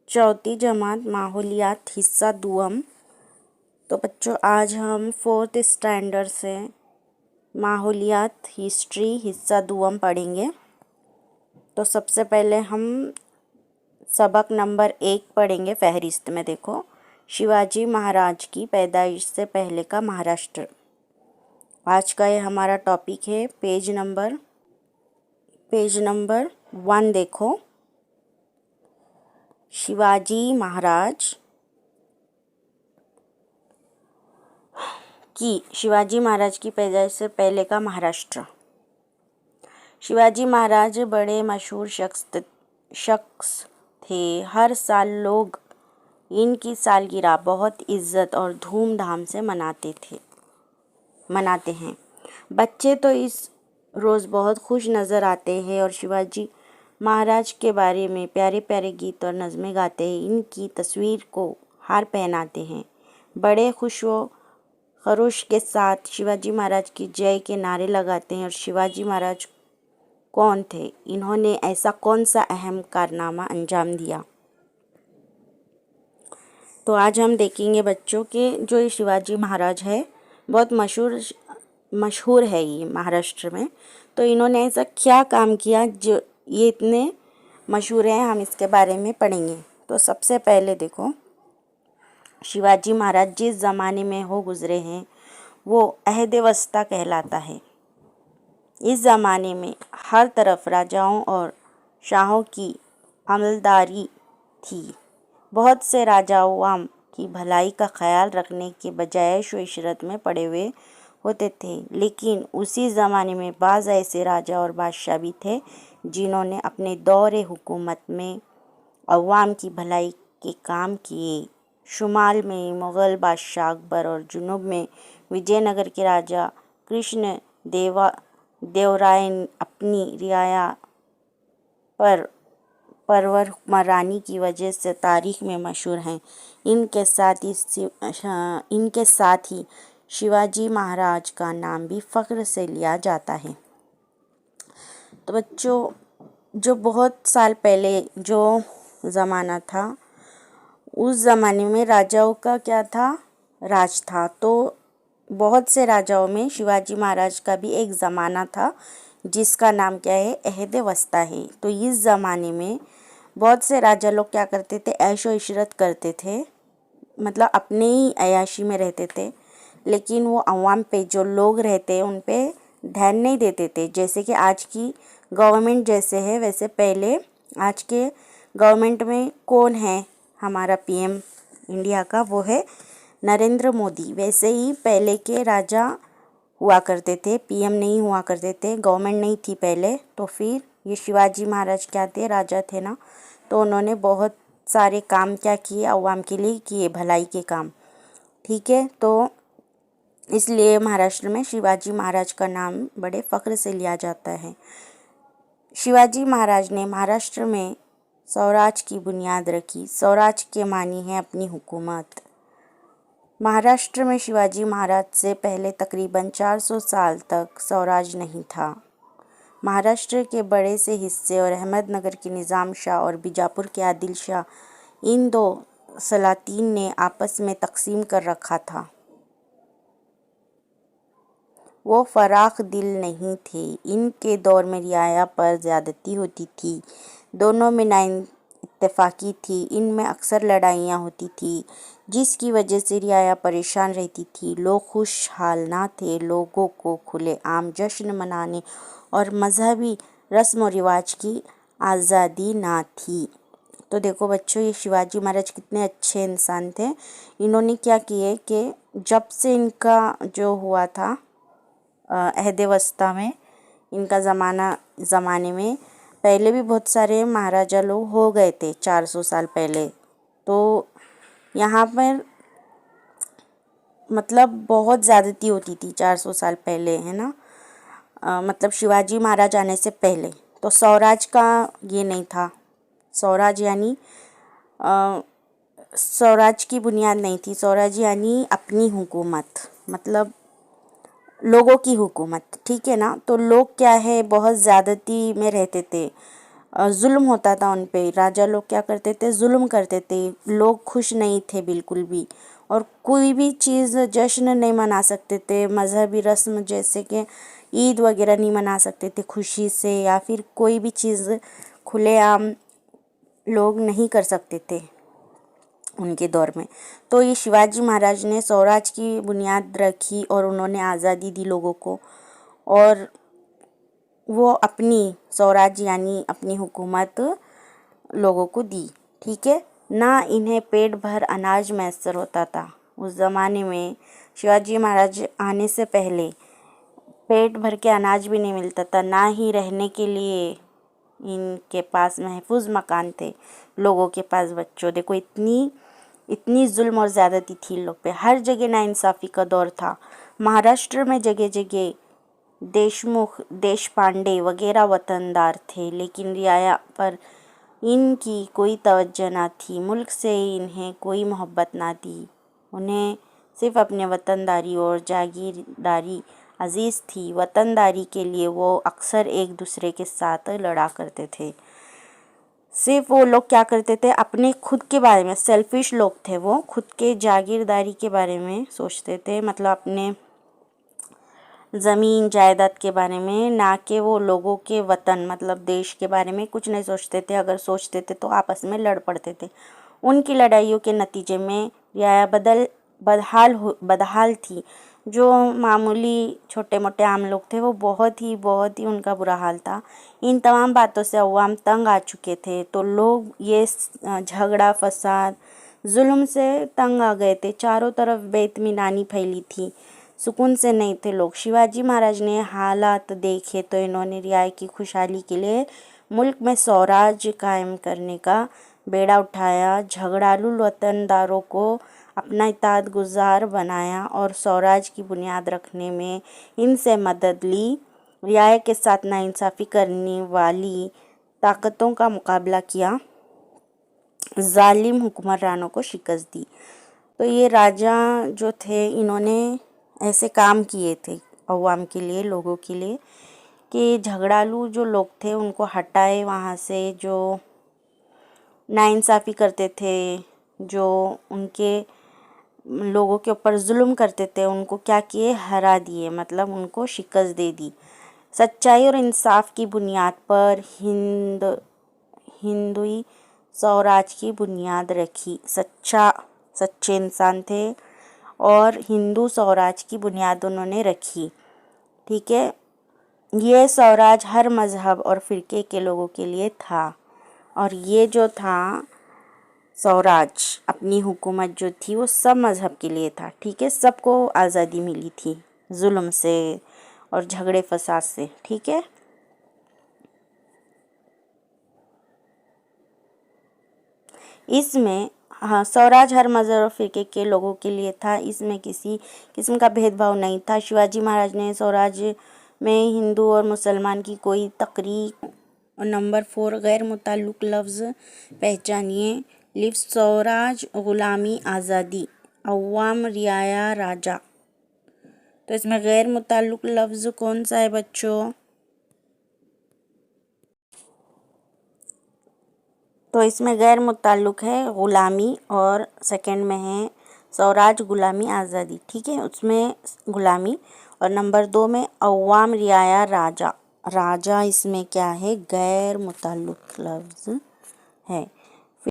चौथी जमात माहौलियात हिस्सा दुअम। तो बच्चों आज हम 4th स्टैंडर्ड से माहौलियात हिस्ट्री हिस्सा दुअम पढ़ेंगे। तो सबसे पहले हम सबक नंबर 1 पढ़ेंगे। फहरिस्त में देखो, शिवाजी महाराज की पैदाइश से पहले का महाराष्ट्र। आज का ये हमारा टॉपिक है। पेज नंबर 1 देखो। शिवाजी महाराज की पैदाइश से पहले का महाराष्ट्र। शिवाजी महाराज बड़े मशहूर शख्स थे। हर साल लोग इनकी सालगिरह बहुत इज्जत और धूमधाम से मनाते हैं। बच्चे तो इस रोज़ बहुत खुश नज़र आते हैं और शिवाजी महाराज के बारे में प्यारे प्यारे गीत और नज़में गाते हैं। इनकी तस्वीर को हार पहनाते हैं। बड़े खुश व खरोश के साथ शिवाजी महाराज की जय के नारे लगाते हैं। और शिवाजी महाराज कौन थे? इन्होंने ऐसा कौन सा अहम कारनामा अंजाम दिया? तो आज हम देखेंगे बच्चों के जो ये शिवाजी महाराज है बहुत मशहूर है ये महाराष्ट्र में। तो इन्होंने ऐसा क्या काम किया जो ये इतने मशहूर हैं, हम इसके बारे में पढ़ेंगे। तो सबसे पहले देखो, शिवाजी महाराज जिस ज़माने में हो गुज़रे हैं वो अहद वस्ता कहलाता है। इस ज़माने में हर तरफ राजाओं और शाहों की अमलदारी थी। बहुत से राजा अवाम की भलाई का ख्याल रखने के बजाय ऐशो इशरत में पड़े हुए होते थे। लेकिन उसी ज़माने में बाज़ ऐसे राजा और बादशाह भी थे जिन्होंने अपने दौरे हुकूमत में अवाम की भलाई के काम किए। शुमाल में मुग़ल बादशाह अकबर और जुनूब में विजयनगर के राजा कृष्ण देवराय अपनी रियाया पर परवर हुक्मरानी की वजह से तारीख़ में मशहूर हैं। इनके साथ ही शिवाजी महाराज का नाम भी फ़ख्र से लिया जाता है। तो बच्चों, जो बहुत साल पहले जो ज़माना था उस ज़माने में राजाओं का क्या था? राज था। तो बहुत से राजाओं में शिवाजी महाराज का भी एक ज़माना था जिसका नाम क्या है? अहद वस्ता है। तो इस ज़माने में बहुत से राजा लोग क्या करते थे? ऐशो इशरत करते थे, मतलब अपने ही अयाशी में रहते थे। लेकिन वो अवाम पे जो लोग रहते उन पे ध्यान नहीं देते थे। जैसे कि आज की गवर्नमेंट जैसे है वैसे पहले आज के गवर्नमेंट में कौन है? हमारा पीएम इंडिया का, वो है नरेंद्र मोदी। वैसे ही पहले के राजा हुआ करते थे, पीएम नहीं हुआ करते थे, गवर्नमेंट नहीं थी पहले। तो फिर ये शिवाजी महाराज क्या थे? राजा थे ना। तो उन्होंने बहुत सारे काम क्या किए? अवाम के लिए किए, भलाई के काम। ठीक है, तो इसलिए महाराष्ट्र में शिवाजी महाराज का नाम बड़े फ़ख्र से लिया जाता है। शिवाजी महाराज ने महाराष्ट्र में स्वराज की बुनियाद रखी। स्वराज के मानी है अपनी हुकूमत। महाराष्ट्र में शिवाजी महाराज से पहले तकरीबन 400 साल तक स्वराज नहीं था। महाराष्ट्र के बड़े से हिस्से और अहमदनगर के निज़ाम शाह और बीजापुर के आदिल शाह, इन दो सलातीन ने आपस में तकसीम कर रखा था। वो फराख दिल नहीं थे। इनके दौर में रियाया पर ज़्यादती होती थी। दोनों में नाइत्तेफाकी थी। इनमें अक्सर लड़ाइयाँ होती थी जिसकी वजह से रियाया परेशान रहती थी। लोग खुशहाल ना थे। लोगों को खुलेआम जश्न मनाने और मजहबी रस्म व रिवाज की आज़ादी ना थी। तो देखो बच्चों, ये शिवाजी महाराज कितने अच्छे इंसान थे। इन्होंने क्या किए कि जब से इनका जो हुआ था अहद वस्ता में, इनका ज़माने में पहले भी बहुत सारे महाराजा लोग हो गए थे 400 साल पहले। तो यहाँ पर मतलब बहुत ज़्यादती होती थी 400 साल पहले, है ना। मतलब शिवाजी महाराज आने से पहले तो स्वराज का ये नहीं था। स्वराज यानी स्वराज की बुनियाद नहीं थी। स्वराज यानी अपनी हुकूमत, मतलब लोगों की हुकूमत। ठीक है ना। तो लोग क्या है, बहुत ज़्यादती में रहते थे। जुल्म होता था उन पे। राजा लोग क्या करते थे, जुल्म करते थे। लोग खुश नहीं थे बिल्कुल भी, और कोई भी चीज़ जश्न नहीं मना सकते थे। मजहबी रस्म जैसे कि ईद वगैरह नहीं मना सकते थे खुशी से, या फिर कोई भी चीज़ खुलेआम लोग नहीं कर सकते थे उनके दौर में। तो ये शिवाजी महाराज ने स्वराज की बुनियाद रखी और उन्होंने आज़ादी दी लोगों को, और वो अपनी स्वराज यानी अपनी हुकूमत लोगों को दी। ठीक है ना। इन्हें पेट भर अनाज मैसर होता था उस ज़माने में। शिवाजी महाराज आने से पहले पेट भर के अनाज भी नहीं मिलता था, ना ही रहने के लिए इनके पास महफूज मकान थे लोगों के पास। बच्चों देखो, इतनी इतनी जुल्म और ज़्यादती थी लोग पे। हर जगह नाइंसाफ़ी का दौर था। महाराष्ट्र में जगह जगह देशमुख, देशपांडे वगैरह वतनदार थे, लेकिन रियाया पर इनकी कोई तवज्जो ना थी। मुल्क से इन्हें कोई मोहब्बत ना थी। उन्हें सिर्फ अपने वतनदारी और जागीरदारी अजीज़ थी। वतनदारी के लिए वो अक्सर एक दूसरे के साथ लड़ा करते थे। सिर्फ वो लोग क्या करते थे, अपने खुद के बारे में, सेल्फिश लोग थे वो, खुद के जागीरदारी के बारे में सोचते थे, मतलब अपने ज़मीन जायदाद के बारे में, ना कि वो लोगों के वतन मतलब देश के बारे में कुछ नहीं सोचते थे। अगर सोचते थे तो आपस में लड़ पड़ते थे। उनकी लड़ाइयों के नतीजे में रियाया बदहाल थी। जो मामूली छोटे मोटे आम लोग थे वो बहुत ही उनका बुरा हाल था। इन तमाम बातों से अवाम तंग आ चुके थे। तो लोग ये झगड़ा फसाद जुल्म से तंग आ गए थे। चारों तरफ बेइत्मीनानी फैली थी, सुकून से नहीं थे लोग। शिवाजी महाराज ने हालात देखे तो इन्होंने रियाया की खुशहाली के लिए मुल्क में स्वराज कायम करने का बेड़ा उठाया। झगड़ालू वतनदारों को अपना इताअत गुजार बनाया और स्वराज की बुनियाद रखने में इनसे मदद ली। रियाया के साथ नाइंसाफ़ी करने वाली ताकतों का मुकाबला किया, जालिम हुक्मरानों को शिकस्त दी। तो ये राजा जो थे इन्होंने ऐसे काम किए थे अवाम के लिए, लोगों के लिए, कि झगड़ालू जो लोग थे उनको हटाए वहाँ से, जो नाइंसाफ़ी करते थे, जो उनके लोगों के ऊपर जुल्म करते थे, उनको क्या किए, हरा दिए, मतलब उनको शिकस्त दे दी। सच्चाई और इंसाफ की बुनियाद पर हिंदुई स्वराज की बुनियाद रखी। सच्चे इंसान थे और हिंदू स्वराज की बुनियाद उन्होंने रखी। ठीक है। ये स्वराज हर मज़हब और फ़िरके के लोगों के लिए था, और ये जो था स्वराज, अपनी हुकूमत जो थी वो सब मज़हब के लिए था। ठीक है। सबको आज़ादी मिली थी जुल्म से और झगड़े फसाद से। ठीक है। इसमें हाँ, स्वराज हर मज़हब और फ़िरके के लोगों के लिए था। इसमें किसी किस्म का भेदभाव नहीं था। शिवाजी महाराज ने स्वराज में हिंदू और मुसलमान की कोई तकरीर। और नंबर 4, गैर मुताल्लुक़ लफ्ज़ पहचानिए। लिफ्ट स्वराज, ग़ुलामी, आज़ादी, अवाम, रियाया, राजा। तो इसमें गैर मुताल्लुक़ लफ्ज़ कौन सा है बच्चों? तो इसमें गैर मुताल्लुक़ है ग़ुलामी, और सेकंड में है स्वराज, ग़ुलामी, आज़ादी। ठीक है। उसमें ग़ुलामी, और नंबर 2 में अवाम, रियाया, राजा। राजा इसमें क्या है, गैर मुताल्लुक़ लफ्ज़ है।